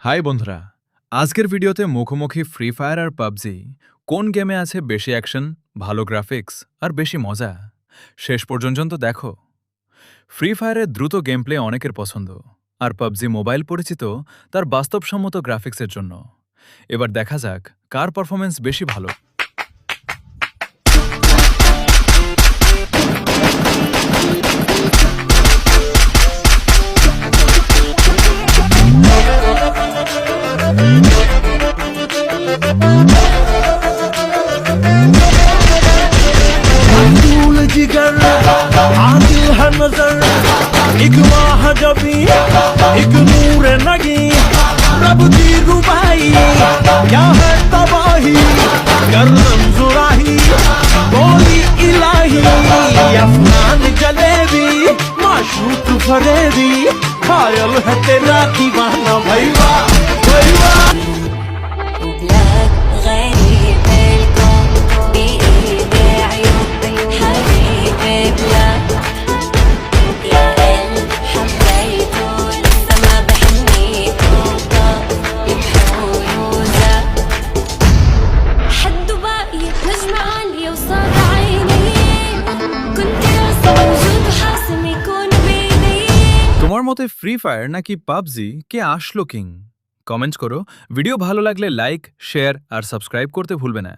High বন্ধুরা, আজকের ভিডিওতে মুখোমুখি ফ্রি ফায়ার আর পাবজি কোন গেমে আছে বেশি অ্যাকশন, ভালো গ্রাফিক্স আর বেশি মজা, শেষ পর্যন্ত দেখো। ফ্রি ফায়ারের দ্রুত গেম প্লে অনেকের পছন্দ, আর পাবজি মোবাইল পরিচিত তার বাস্তবসম্মত গ্রাফিক্সের জন্য। এবার দেখা যাক কার পারফরমেন্স বেশি ভালো। عدول जिगर आदिल है नजर एक माह जबी एक नूर नगी रब की रुबाई क्या है तबाही गर्दन जुराही बोली इलाही अफनान जलेबी माशूक फरेबी खायल है तेरा दीवाना भैया भैया وبلاد غريب الكون بإيدي عيون حبيبي بلاد يا قلب حبيته لسه ما بحنيته طاب بحور وزاد حد باقي نجمة عالية وصاد عيني كنت راسي موجود وحاسم يكون بإيدي তোমার মতে ফ্রি ফায়ার নাকি পাবজি কে আসলো কিং? কমেন্ট করো। ভিডিও ভালো লাগলে লাইক, শেয়ার আর সাবস্ক্রাইব করতে ভুলবে না।